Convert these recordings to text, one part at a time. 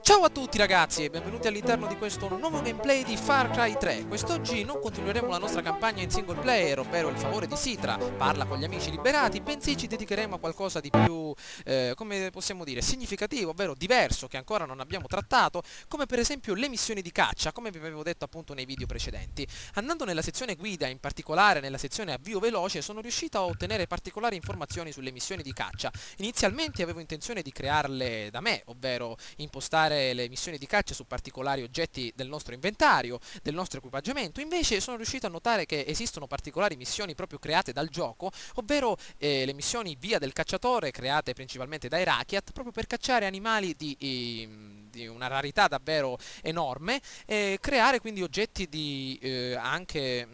Ciao a tutti ragazzi e benvenuti all'interno di questo nuovo gameplay di Far Cry 3. Quest'oggi non continueremo la nostra campagna in single player, ovvero il favore di Citra, parla con gli amici liberati, bensì ci dedicheremo a qualcosa di più, come possiamo dire, significativo, ovvero diverso, che ancora non abbiamo trattato, come per esempio le missioni di caccia, come vi avevo detto appunto nei video precedenti. Andando nella sezione guida, in particolare nella sezione avvio veloce, sono riuscito a ottenere particolari informazioni sulle missioni di caccia. Inizialmente avevo intenzione di crearle da me, ovvero impostare le missioni di caccia su particolari oggetti del nostro inventario, del nostro equipaggiamento. Invece sono riuscito a notare che esistono particolari missioni proprio create dal gioco, ovvero le missioni Via del Cacciatore, create principalmente dai Rakyat, proprio per cacciare animali di una rarità davvero enorme, e creare quindi oggetti di anche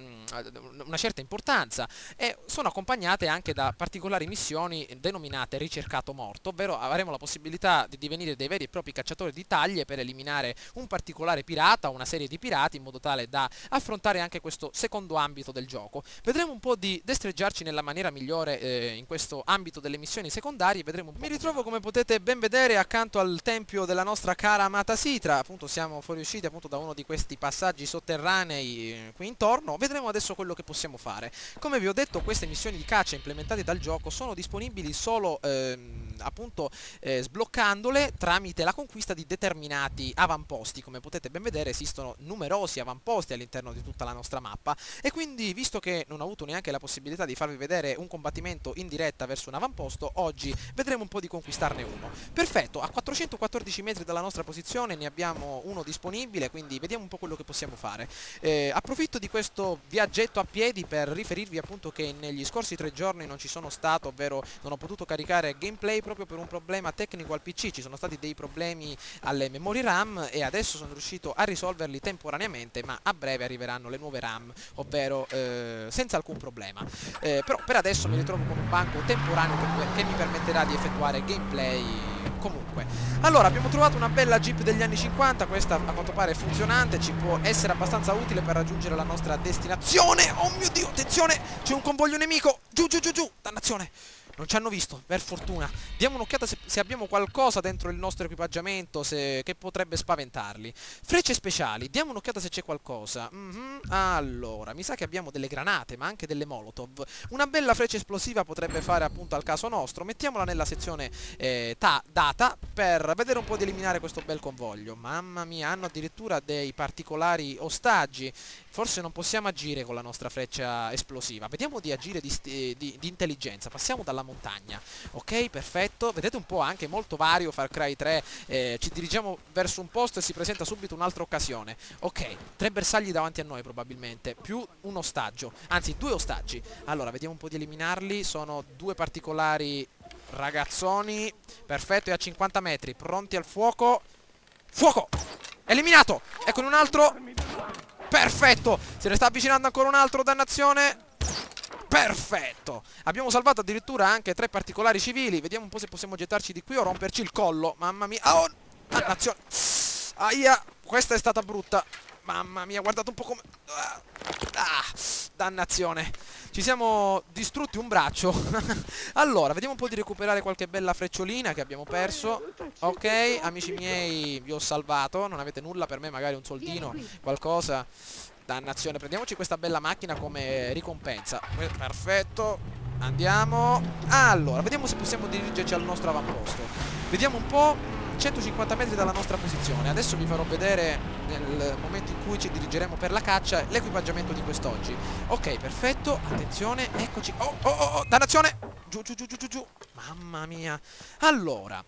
una certa importanza, e sono accompagnate anche da particolari missioni denominate ricercato morto, ovvero avremo la possibilità di divenire dei veri e propri cacciatori di taglie per eliminare un particolare pirata o una serie di pirati, in modo tale da affrontare anche questo secondo ambito del gioco. Vedremo un po' di destreggiarci nella maniera migliore in questo ambito delle missioni secondarie. Vedremo un po'. Mi ritrovo, come potete ben vedere, accanto al tempio della nostra cara amata Citra. Appunto siamo fuoriusciti appunto da uno di questi passaggi sotterranei qui intorno. Vedremo adesso quello che possiamo fare. Come vi ho detto, queste missioni di caccia implementate dal gioco sono disponibili solo appunto sbloccandole tramite la conquista di determinati avamposti. Come potete ben vedere, esistono numerosi avamposti all'interno di tutta la nostra mappa, e quindi, visto che non ho avuto neanche la possibilità di farvi vedere un combattimento in diretta verso un avamposto, oggi vedremo un po' di conquistarne uno. Perfetto, a 414 metri dalla nostra posizione ne abbiamo uno disponibile, quindi vediamo un po' quello che possiamo fare. Approfitto di questo viaggetto a piedi per riferirvi appunto che negli scorsi 3 giorni non ci sono stato, ovvero non ho potuto caricare gameplay proprio per un problema tecnico al PC. Ci sono stati dei problemi alle memorie RAM e adesso sono riuscito a risolverli temporaneamente, ma a breve arriveranno le nuove RAM, ovvero senza alcun problema. Però per adesso mi ritrovo con un banco temporaneo che mi permetterà di effettuare gameplay comunque. Allora, abbiamo trovato una bella Jeep degli anni 50, questa a quanto pare è funzionante, ci può essere abbastanza utile per raggiungere la nostra destinazione. Oh mio Dio, attenzione, c'è un convoglio nemico, giù giù giù giù, dannazione. Non ci hanno visto, per fortuna. Diamo un'occhiata se abbiamo qualcosa dentro il nostro equipaggiamento che potrebbe spaventarli. Frecce speciali, diamo un'occhiata se c'è qualcosa. Allora, mi sa che abbiamo delle granate, ma anche delle molotov. Una bella freccia esplosiva potrebbe fare appunto al caso nostro. Mettiamola nella sezione data per vedere un po' di eliminare questo bel convoglio. Mamma mia, hanno addirittura dei particolari ostaggi. Forse non possiamo agire con la nostra freccia esplosiva. Vediamo di agire di intelligenza. Passiamo dalla montagna. Ok, perfetto. Vedete un po' anche molto vario Far Cry 3. Ci dirigiamo verso un posto e si presenta subito un'altra occasione. Ok, 3 bersagli davanti a noi probabilmente, più un ostaggio. Anzi, 2 ostaggi. Allora, vediamo un po' di eliminarli. Sono 2 particolari ragazzoni. Perfetto, e a 50 metri. Pronti al fuoco. Fuoco! Eliminato! Eccone un altro. Perfetto! Se ne sta avvicinando ancora un altro, dannazione. Perfetto! Abbiamo salvato addirittura anche 3 particolari civili. Vediamo un po' se possiamo gettarci di qui o romperci il collo. Mamma mia. Oh! Dannazione. Aia! Questa è stata brutta. Mamma mia, guardate un po' come... dannazione. Ci siamo distrutti un braccio. Allora, vediamo un po' di recuperare qualche bella frecciolina che abbiamo perso. Ok, amici miei, vi ho salvato. Non avete nulla per me, magari un soldino, qualcosa. Dannazione, prendiamoci questa bella macchina come ricompensa. Perfetto. Andiamo. Allora, vediamo se possiamo dirigerci al nostro avamposto. Vediamo un po'. 150 metri dalla nostra posizione. Adesso vi farò vedere, nel momento in cui ci dirigeremo per la caccia, l'equipaggiamento di quest'oggi. Ok, perfetto. Attenzione, eccoci. Oh, dannazione. Giù, giù, giù, giù, giù, giù. Mamma mia. Allora,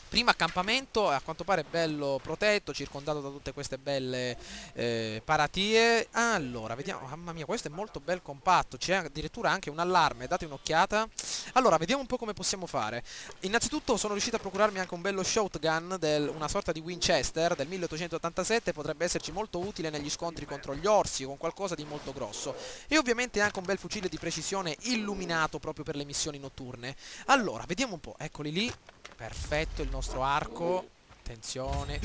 primo accampamento, a quanto pare bello protetto, circondato da tutte queste belle paratie. Allora, vediamo. Mamma mia, questo è molto bel compatto. C'è addirittura anche un allarme, date un'occhiata. Allora, vediamo un po' come possiamo fare. Innanzitutto sono riuscito a procurarmi anche un bello shotgun, una sorta di Winchester del 1887. Potrebbe esserci molto utile negli scontri contro gli orsi, con qualcosa di molto grosso. E ovviamente anche un bel fucile di precisione illuminato proprio per le missioni notturne. Allora, vediamo un po', eccoli lì. Perfetto, il nostro arco. Attenzione.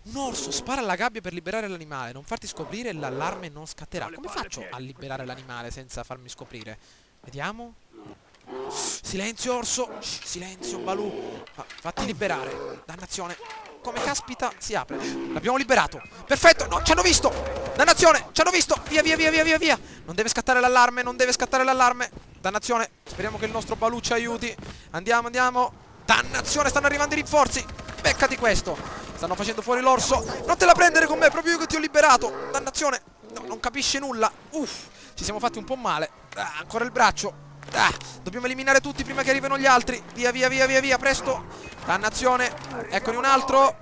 Un orso, spara alla gabbia per liberare l'animale. Non farti scoprire e l'allarme non scatterà. Come faccio a liberare l'animale senza farmi scoprire? Vediamo. Silenzio, orso. Shh, silenzio, Balù. Fatti liberare. Dannazione. come caspita si apre. L'abbiamo liberato. Perfetto. No, ci hanno visto. Dannazione, ci hanno visto. Via, via, via, via, via, via. Non deve scattare l'allarme, non deve scattare l'allarme. Dannazione. Speriamo che il nostro Balù ci aiuti. Andiamo, andiamo. Dannazione, stanno arrivando i rinforzi. Beccati questo. Stanno facendo fuori l'orso. Non te la prendere con me, proprio io che ti ho liberato. Dannazione. No, non capisce nulla. Uff, ci siamo fatti un po' male. Ancora il braccio. Dobbiamo eliminare tutti prima che arrivino gli altri. Via, via, via, via, via, presto. Dannazione. Eccone un altro.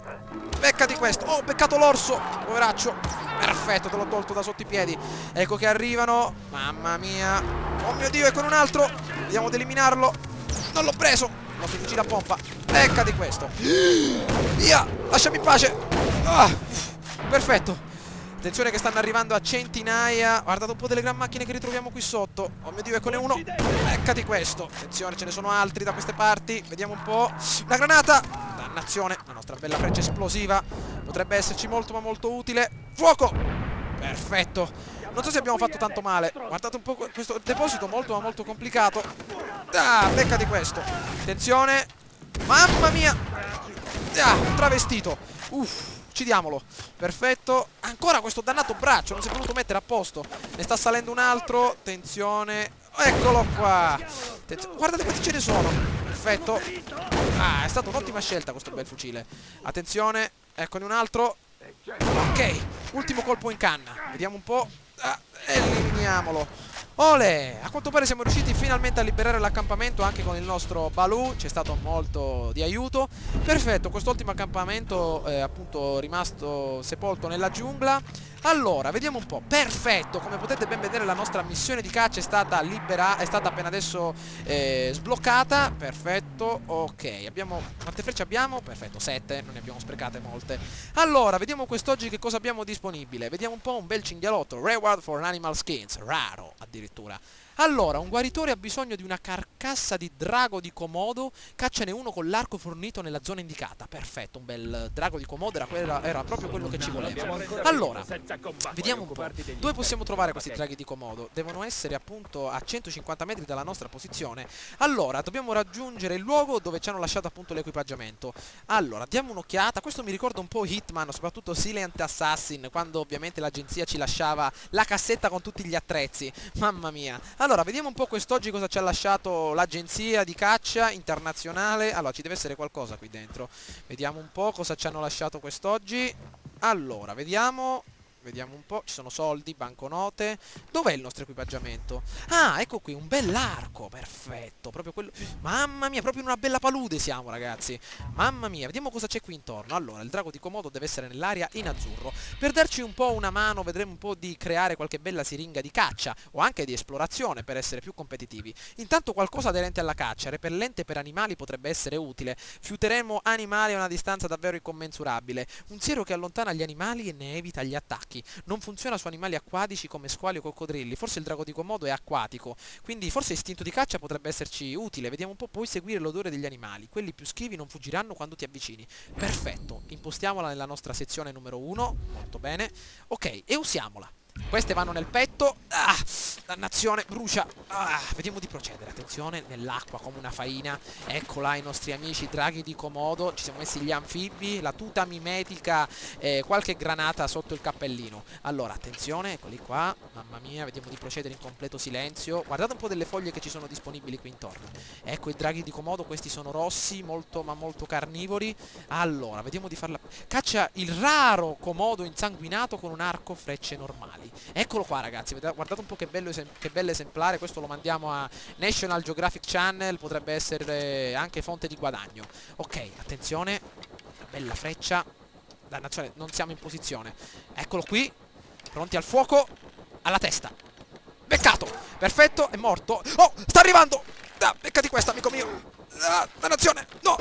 Beccati questo. Oh, ho beccato l'orso. Poveraccio. Perfetto, te l'ho tolto da sotto i piedi. Ecco che arrivano. Mamma mia. Oh mio Dio, eccone un altro. Vediamo di eliminarlo. Non l'ho preso. Il nostro fucile a pompa. Beccati questo. Via, lasciami in pace. Perfetto. Attenzione che stanno arrivando a centinaia. Guardate un po' delle gran macchine che ritroviamo qui sotto. Oh mio Dio, eccone uno. Beccati questo. Attenzione, ce ne sono altri da queste parti. Vediamo un po'. Una granata. Dannazione. La nostra bella freccia esplosiva. Potrebbe esserci molto ma molto utile. Fuoco. Perfetto. Non so se abbiamo fatto tanto male. Guardate un po' questo deposito molto ma molto complicato. Beccati questo. Attenzione. Mamma mia. Un travestito. Uccidiamolo. Perfetto. Ancora questo dannato braccio. Non si è voluto mettere a posto. Ne sta salendo un altro. Attenzione. Eccolo qua. Guardate quanti ce ne sono. Perfetto. È stata un'ottima scelta questo bel fucile. Attenzione. Eccone un altro. Ok. Ultimo colpo in canna. Vediamo un po'. Eliminiamolo. Olè! A quanto pare siamo riusciti finalmente a liberare l'accampamento anche con il nostro Balù. Ci è stato molto di aiuto. Perfetto, quest'ultimo accampamento è appunto rimasto sepolto nella giungla. Allora, vediamo un po'. Perfetto, come potete ben vedere la nostra missione di caccia è stata è stata appena adesso sbloccata. Perfetto, ok. Quante frecce abbiamo? Perfetto, 7, non ne abbiamo sprecate molte. Allora, vediamo quest'oggi che cosa abbiamo disponibile. Vediamo un po', un bel cinghialotto. Reward for Animal Skins, raro addirittura. Allora, un guaritore ha bisogno di una carcassa di drago di Komodo. Cacciane uno con l'arco fornito nella zona indicata. Perfetto, un bel drago di Komodo era proprio quello che ci voleva. Allora, vediamo un po'. Dove possiamo trovare questi draghi di Komodo? Devono essere appunto a 150 metri dalla nostra posizione. Allora, dobbiamo raggiungere il luogo dove ci hanno lasciato appunto l'equipaggiamento. Allora, diamo un'occhiata. Questo mi ricorda un po' Hitman, soprattutto Silent Assassin, quando ovviamente l'agenzia ci lasciava la cassetta con tutti gli attrezzi. Mamma mia. Allora, vediamo un po' quest'oggi cosa ci ha lasciato l'agenzia di caccia internazionale. Allora, ci deve essere qualcosa qui dentro. Vediamo un po' cosa ci hanno lasciato quest'oggi. Allora, vediamo un po', ci sono soldi, banconote. Dov'è il nostro equipaggiamento? Ecco qui, un bell'arco, perfetto. Proprio quello. Mamma mia, proprio in una bella palude siamo, ragazzi. Mamma mia, vediamo cosa c'è qui intorno. Allora, il drago di Komodo deve essere nell'area in azzurro. Per darci un po' una mano, vedremo un po' di creare qualche bella siringa di caccia o anche di esplorazione per essere più competitivi. Intanto qualcosa aderente alla caccia, repellente per animali potrebbe essere utile. Fiuteremo animali a una distanza davvero incommensurabile. Un siero che allontana gli animali e ne evita gli attacchi. Non funziona su animali acquatici come squali o coccodrilli. Forse il drago di Komodo è acquatico, quindi forse istinto di caccia potrebbe esserci utile. Vediamo un po'. Puoi seguire l'odore degli animali. Quelli più schivi non fuggiranno quando ti avvicini. Perfetto, impostiamola nella nostra sezione numero 1. Molto bene. Ok, e usiamola. Queste vanno nel petto. Dannazione, brucia. Vediamo di procedere. Attenzione, nell'acqua come una faina. Eccola i nostri amici draghi di Komodo. Ci siamo messi gli anfibi, la tuta mimetica, qualche granata sotto il cappellino. Allora, attenzione, eccoli qua. Mamma mia, vediamo di procedere in completo silenzio. Guardate un po' delle foglie che ci sono disponibili qui intorno. Ecco i draghi di Komodo, questi sono rossi, molto ma molto carnivori. Allora, vediamo di farla. Caccia il raro Komodo insanguinato con un arco frecce normali. Eccolo qua, ragazzi, guardate un po' che bello esemplare. Questo lo mandiamo a National Geographic Channel, potrebbe essere anche fonte di guadagno. Ok, attenzione, bella freccia. Dannazione, non siamo in posizione. Eccolo qui, pronti al fuoco. Alla testa. Beccato, perfetto, è morto. Oh, sta arrivando. Beccati questa, amico mio. Dannazione, no,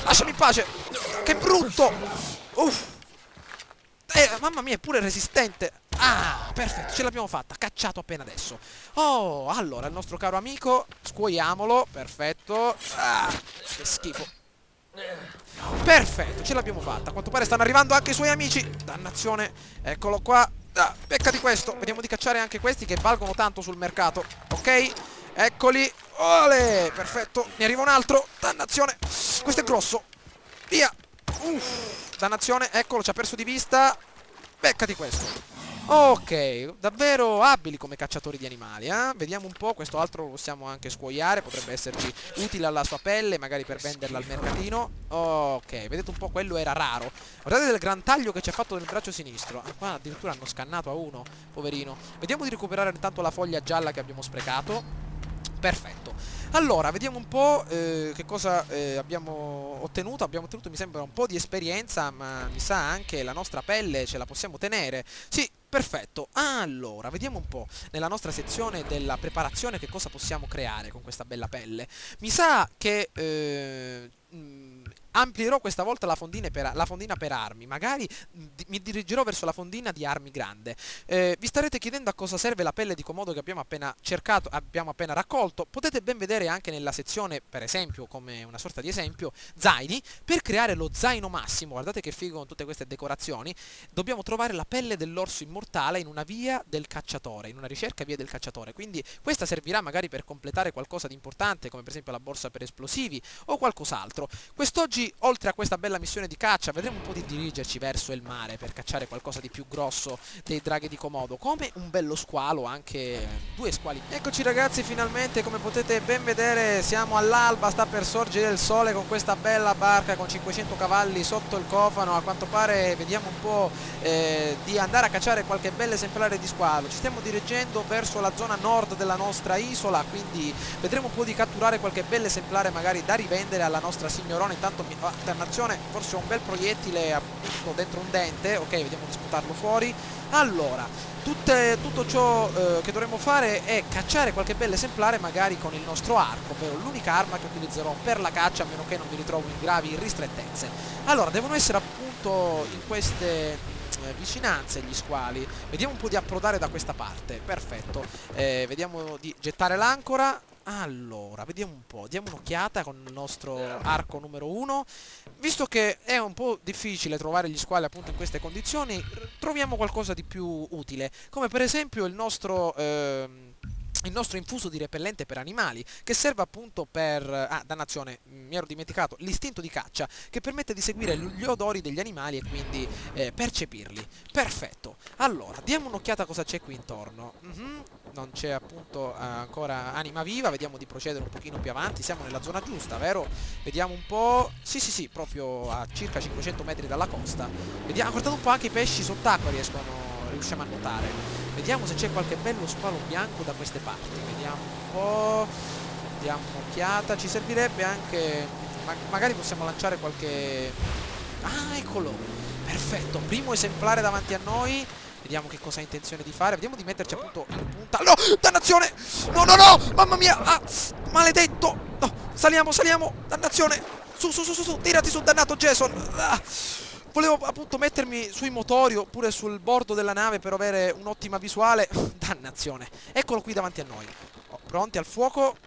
lasciami in pace. Che brutto. Mamma mia, è pure resistente. Perfetto, ce l'abbiamo fatta. Cacciato appena adesso. Oh, allora, il nostro caro amico, scuoiamolo. Perfetto. Che schifo. Perfetto, ce l'abbiamo fatta. A quanto pare stanno arrivando anche i suoi amici. Dannazione. Eccolo qua. Beccati questo. Vediamo di cacciare anche questi che valgono tanto sul mercato. Ok, eccoli. Ole, perfetto. Ne arriva un altro. Dannazione. Questo è grosso. Via. dannazione, eccolo, ci ha perso di vista. Beccati questo. Ok, davvero abili come cacciatori di animali, eh? Vediamo un po', questo altro lo possiamo anche scuoiare, potrebbe esserci utile alla sua pelle, magari per venderla al mercatino. Ok, vedete un po', quello era raro. Guardate il gran taglio che ci ha fatto nel braccio sinistro. Qua addirittura hanno scannato a uno, poverino. Vediamo di recuperare intanto la foglia gialla che abbiamo sprecato. Perfetto. Allora, vediamo un po' che cosa abbiamo ottenuto. Abbiamo ottenuto, mi sembra, un po' di esperienza, ma mi sa anche la nostra pelle ce la possiamo tenere. Sì, perfetto. Allora, vediamo un po' nella nostra sezione della preparazione che cosa possiamo creare con questa bella pelle. Mi sa che amplierò questa volta la fondina per armi. Magari mi dirigerò verso la fondina di armi grande. Vi starete chiedendo a cosa serve la pelle di Komodo che abbiamo appena cercato, abbiamo appena raccolto. Potete ben vedere anche nella sezione, per esempio, come una sorta di esempio, zaini. Per creare lo zaino massimo, guardate che figo con tutte queste decorazioni, dobbiamo trovare la pelle dell'orso immortale in una via del cacciatore, in una ricerca via del cacciatore. Quindi questa servirà magari per completare qualcosa di importante, come per esempio la borsa per esplosivi o qualcos'altro. Quest'oggi, oltre a questa bella missione di caccia, vedremo un po' di dirigerci verso il mare per cacciare qualcosa di più grosso dei draghi di Komodo, come un bello squalo, anche 2 squali. Eccoci ragazzi, finalmente, come potete ben vedere, siamo all'alba, sta per sorgere il sole con questa bella barca con 500 cavalli sotto il cofano. A quanto pare vediamo un po' di andare a cacciare qualche bel esemplare di squalo. Ci stiamo dirigendo verso la zona nord della nostra isola, quindi vedremo un po' di catturare qualche bel esemplare magari da rivendere alla nostra signorona. Intanto dannazione, forse un bel proiettile appunto dentro un dente. Ok, vediamo di sputarlo fuori. Allora, tutto ciò che dovremmo fare è cacciare qualche bel esemplare magari con il nostro arco, ovvero l'unica arma che utilizzerò per la caccia, a meno che non mi ritrovo in gravi ristrettezze. Allora, devono essere appunto in queste vicinanze gli squali. Vediamo un po' di approdare da questa parte. Perfetto. Vediamo di gettare l'ancora. Allora, vediamo un po', diamo un'occhiata con il nostro arco numero 1. Visto che è un po' difficile trovare gli squali appunto in queste condizioni, troviamo qualcosa di più utile, come per esempio il nostro infuso di repellente per animali, che serve appunto per... Ah, dannazione, mi ero dimenticato, l'istinto di caccia, che permette di seguire gli odori degli animali e quindi percepirli. Perfetto. Allora, diamo un'occhiata a cosa c'è qui intorno. Non c'è appunto ancora anima viva, vediamo di procedere un pochino più avanti, siamo nella zona giusta, vero? Vediamo un po'... Sì, proprio a circa 500 metri dalla costa. Vediamo, guardate un po' anche i pesci sott'acqua riusciamo a notare. Vediamo se c'è qualche bello squalo bianco da queste parti. Vediamo un po'. Diamo un'occhiata. Ci servirebbe anche... magari possiamo lanciare qualche... Ah, eccolo! Perfetto, primo esemplare davanti a noi. Vediamo che cosa ha intenzione di fare. Vediamo di metterci appunto in punta. No! Dannazione! No! Mamma mia! Ah! Maledetto! No! Saliamo! Dannazione! Su! Tirati su, dannato Jason! Ah! Volevo appunto mettermi sui motori oppure sul bordo della nave per avere un'ottima visuale. Dannazione. Eccolo qui davanti a noi. Pronti al fuoco.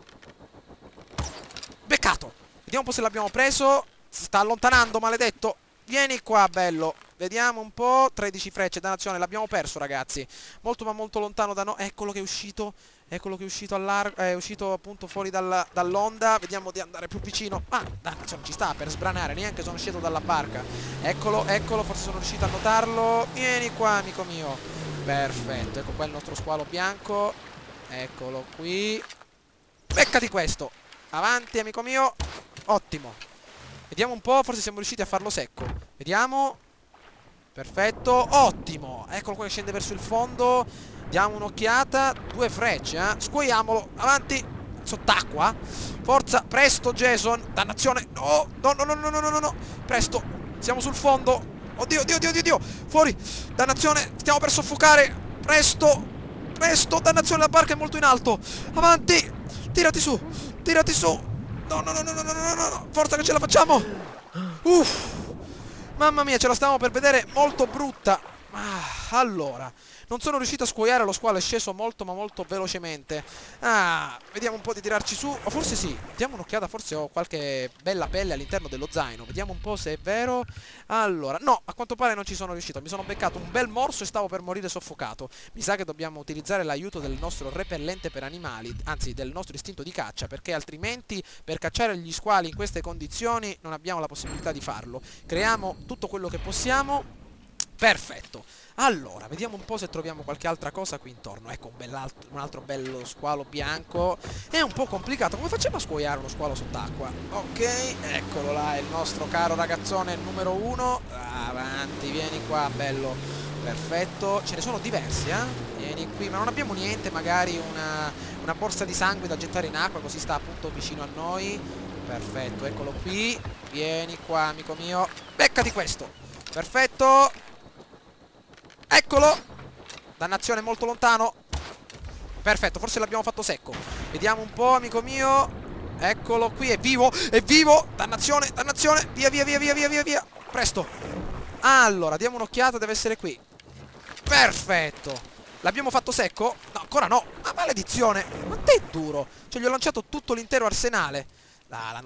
Beccato. Vediamo un po' se l'abbiamo preso. Si sta allontanando, maledetto. Vieni qua, bello. Vediamo un po'. 13 frecce, dannazione. L'abbiamo perso, ragazzi. Molto ma molto lontano da noi. Eccolo che è uscito. Eccolo che è uscito è uscito appunto fuori dall'onda. Vediamo di andare più vicino. Ah, dannazione, ci sta per sbranare. Neanche sono uscito dalla barca. Eccolo, forse sono riuscito a notarlo. Vieni qua, amico mio. Perfetto, ecco qua il nostro squalo bianco. Eccolo qui. Beccati questo. Avanti, amico mio. Ottimo. Vediamo un po', forse siamo riusciti a farlo secco. Vediamo. Perfetto, ottimo. Eccolo qua che scende verso il fondo. Diamo un'occhiata. 2 frecce, scuoiamolo. Avanti. Sott'acqua. Forza, presto Jason. Dannazione. No. Presto. Siamo sul fondo. Oddio. Fuori. Dannazione. Stiamo per soffocare. Presto. Dannazione, la barca è molto in alto. Avanti. Tirati su. No. Forza che ce la facciamo. Mamma mia, ce la stavamo per vedere molto brutta. Allora, non sono riuscito a scuoiare lo squalo, è sceso molto ma molto velocemente. Vediamo un po' di tirarci su. O forse sì, diamo un'occhiata, forse ho qualche bella pelle all'interno dello zaino. Vediamo un po' se è vero. Allora, no, a quanto pare non ci sono riuscito. Mi sono beccato un bel morso e stavo per morire soffocato. Mi sa che dobbiamo utilizzare l'aiuto del nostro repellente per animali, anzi del nostro istinto di caccia, perché altrimenti per cacciare gli squali in queste condizioni non abbiamo la possibilità di farlo. Creiamo tutto quello che possiamo. Perfetto. Allora, vediamo un po' se troviamo qualche altra cosa qui intorno. Ecco, un altro bello squalo bianco. È un po' complicato. Come facciamo a scuoiare uno squalo sott'acqua? Ok, eccolo là, il nostro caro ragazzone numero 1. Avanti, vieni qua, bello. Perfetto. Ce ne sono diversi, eh? Vieni qui, ma non abbiamo niente, magari una borsa di sangue da gettare in acqua, così sta appunto vicino a noi. Perfetto, eccolo qui. Vieni qua, amico mio. Beccati questo. Perfetto. Eccolo! Dannazione, molto lontano. Perfetto, forse l'abbiamo fatto secco. Vediamo un po', amico mio. Eccolo qui, è vivo, è vivo. Dannazione, dannazione. Via, via, via, via, via, via, via. Presto. Allora, diamo un'occhiata, deve essere qui. Perfetto. L'abbiamo fatto secco? No, ancora no. Ma maledizione. Ma te è duro. Cioè, gli ho lanciato tutto l'intero arsenale. Il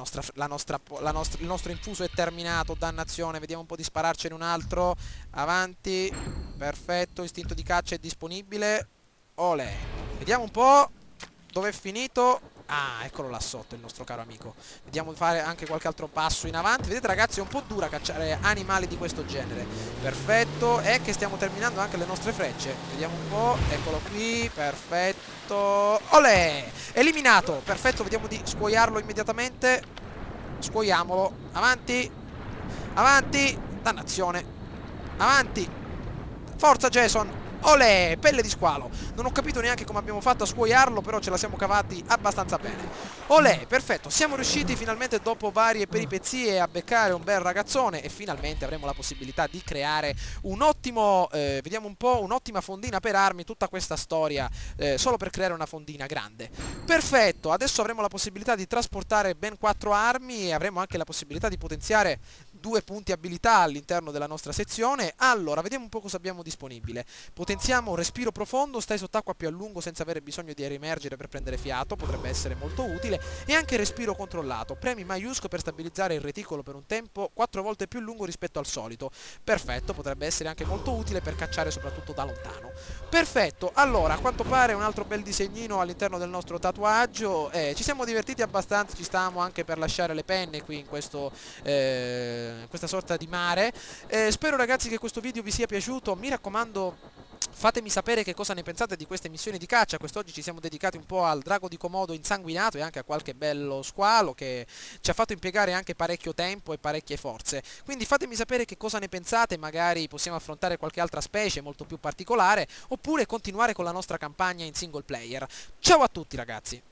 nostro infuso è terminato, dannazione. Vediamo un po' di spararcene un altro. Avanti. Perfetto, istinto di caccia è disponibile. Olè. Vediamo un po' dove è finito. Eccolo là sotto il nostro caro amico. Vediamo di fare anche qualche altro passo in avanti. Vedete ragazzi, è un po' dura cacciare animali di questo genere. Perfetto. E che stiamo terminando anche le nostre frecce. Vediamo un po'. Eccolo qui. Perfetto. Olè. Eliminato. Perfetto. Vediamo di scuoiarlo immediatamente. Scuoiamolo. Avanti. Avanti. Dannazione. Avanti. Forza Jason. Olè, pelle di squalo. Non ho capito neanche come abbiamo fatto a scuoiarlo, però ce la siamo cavati abbastanza bene. Olè, perfetto. Siamo riusciti finalmente dopo varie peripezie a beccare un bel ragazzone e finalmente avremo la possibilità di creare un ottimo, vediamo un po', un'ottima fondina per armi, tutta questa storia solo per creare una fondina grande. Perfetto, adesso avremo la possibilità di trasportare ben 4 armi e avremo anche la possibilità di potenziare 2 punti abilità all'interno della nostra sezione. Allora, vediamo un po' cosa abbiamo disponibile. Potenziamo respiro profondo, stai sott'acqua più a lungo senza avere bisogno di riemergere per prendere fiato, potrebbe essere molto utile, e anche respiro controllato, premi maiusco per stabilizzare il reticolo per un tempo 4 volte più lungo rispetto al solito. Perfetto, potrebbe essere anche molto utile per cacciare soprattutto da lontano. Perfetto, allora, a quanto pare un altro bel disegnino all'interno del nostro tatuaggio, ci siamo divertiti abbastanza, ci stavamo anche per lasciare le penne qui in questo, questa sorta di mare. Spero ragazzi che questo video vi sia piaciuto, mi raccomando fatemi sapere che cosa ne pensate di queste missioni di caccia. Quest'oggi ci siamo dedicati un po' al drago di Komodo insanguinato e anche a qualche bello squalo che ci ha fatto impiegare anche parecchio tempo e parecchie forze. Quindi fatemi sapere che cosa ne pensate, magari possiamo affrontare qualche altra specie molto più particolare oppure continuare con la nostra campagna in single player. Ciao a tutti ragazzi!